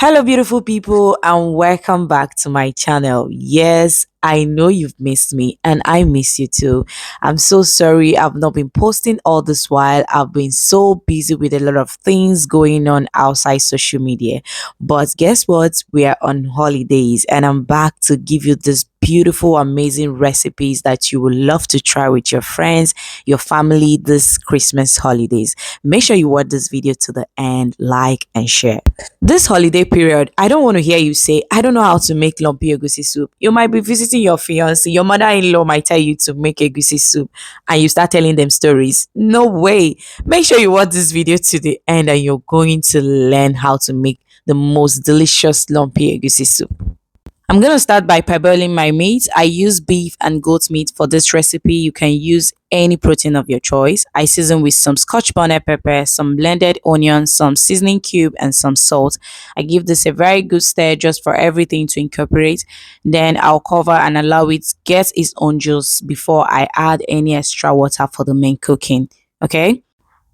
Hello, beautiful people, and welcome back to my channel. Yes, I know you've missed me, and I miss you too. I'm so sorry I've not been posting all this while. I've been so busy with a lot of things going on outside social media. But guess what? We are on holidays, and I'm back to give you this beautiful, amazing recipes that you would love to try with your friends, your family this Christmas holidays. Make sure you watch this video to the end, like, and share. This holiday period, I don't want to hear you say, I don't know how to make lumpy egusi soup. You might be visiting your fiance, your mother-in-law might tell you to make egusi soup, and you start telling them stories. No way. Make sure you watch this video to the end and you're going to learn how to make the most delicious lumpy egusi soup. I'm going to start by parboiling my meat. I use beef and goat meat for this recipe. You can use any protein of your choice. I season with some Scotch bonnet pepper, some blended onion, some seasoning cube, and some salt. I give this a very good stir just for everything to incorporate. Then I'll cover and allow it get its own juice before I add any extra water for the main cooking. Okay.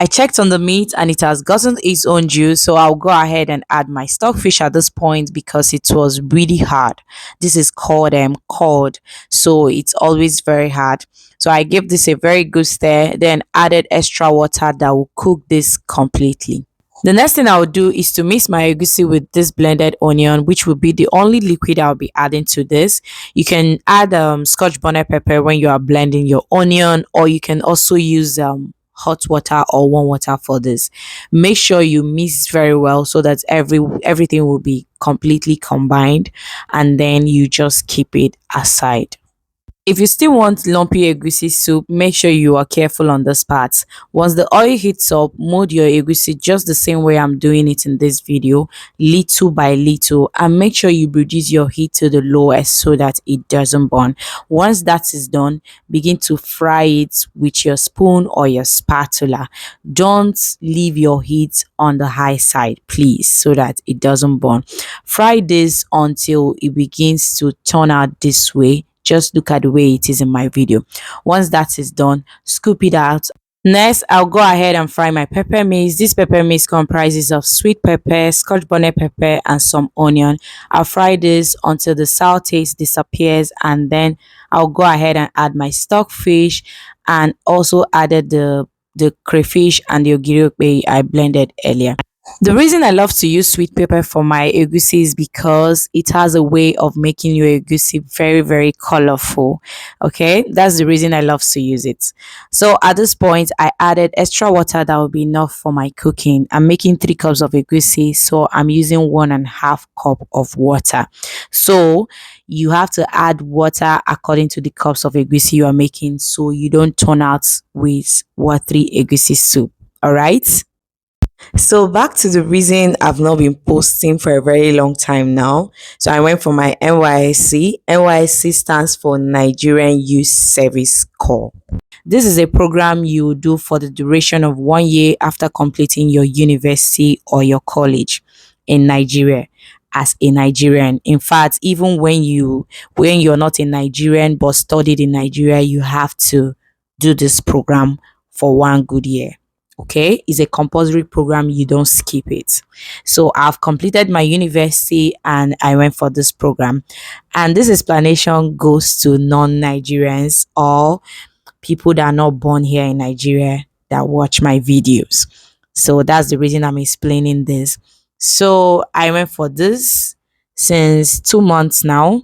I checked on the meat and it has gotten its own juice, so I'll go ahead and add my stockfish at this point because it was really hard. This is called cod, so it's always very hard. So I gave this a very good stir, then added extra water that will cook this completely. The next thing I will do is to mix my egusi with this blended onion, which will be the only liquid I'll be adding to this. You can add Scotch bonnet pepper when you are blending your onion, or you can also use hot water or warm water for this. Make sure you mix very well so that everything will be completely combined, and then you just keep it aside. If you still want lumpy egusi soup, make sure you are careful on this part. Once the oil heats up, mold your egusi just the same way I'm doing it in this video, little by little, and make sure you reduce your heat to the lowest so that it doesn't burn. Once that is done, begin to fry it with your spoon or your spatula. Don't leave your heat on the high side, please, so that it doesn't burn. Fry this until it begins to turn out this way. Just look at the way it is in my video. Once that is done, scoop it out. Next, I'll go ahead and fry my pepper mix. This pepper mix comprises of sweet pepper, Scotch bonnet pepper, and some onion. I'll fry this until the sour taste disappears, and then I'll go ahead and add my stockfish, and also added the crayfish and the ogiri I blended earlier. The reason I love to use sweet pepper for my egusi is because it has a way of making your egusi very, very colorful. Okay, that's the reason I love to use it. So at this point, I added extra water that will be enough for my cooking. I'm making 3 cups of egusi, so I'm using 1.5 cup of water. So you have to add water according to the cups of egusi you are making, so you don't turn out with watery egusi soup. All right. So back to the reason I've not been posting for a very long time now. So I went for my NYSC. NYSC stands for Nigerian Youth Service Corps. This is a program you do for the duration of 1 year after completing your university or your college in Nigeria as a Nigerian. In fact, even when you're not a Nigerian but studied in Nigeria, you have to do this program for 1 good year. Okay, it's a compulsory program, you don't skip it. So I've completed my university and I went for this program, and this explanation goes to non-Nigerians or people that are not born here in Nigeria that watch my videos. So that's the reason I'm explaining this. So I went for this since 2 months now.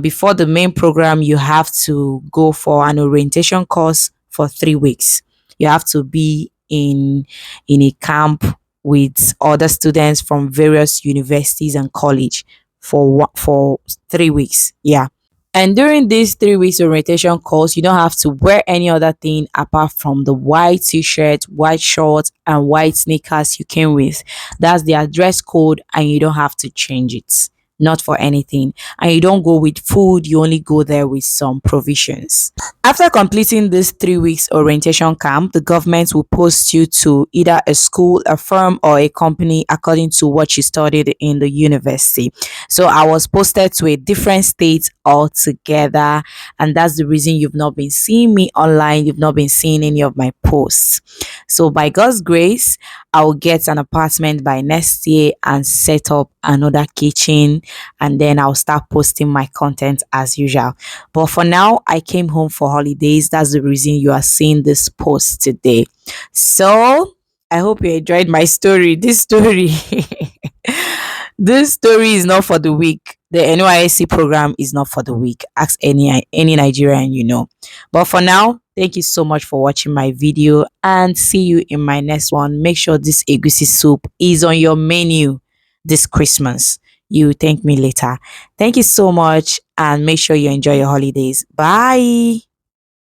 Before the main program, you have to go for an orientation course for 3 weeks. You have to be in a camp with other students from various universities and college for 3 weeks. Yeah. And during this 3 weeks orientation course, you don't have to wear any other thing apart from the white t-shirt, white shorts, and white sneakers you came with. That's their dress code, and you don't have to change it. not for anything. And you don't go with food, you only go there with some provisions. After completing this 3 weeks orientation camp, the government will post you to either a school, a firm, or a company according to what you studied in the university. So I was posted to a different state altogether, and that's the reason you've not been seeing me online, you've not been seeing any of my posts. So by God's grace, I will get an apartment by next year and set up another kitchen, and then I'll start posting my content as usual. But for now, I came home for holidays. That's the reason you are seeing this post today. So I hope you enjoyed my story. This story this story is not for the weak. The NYSC program is not for the weak. Ask any Nigerian you know. But for now, thank you so much for watching my video and see you in my next one. Make sure this egusi soup is on your menu this Christmas. You thank me later. Thank you so much and make sure you enjoy your holidays. Bye.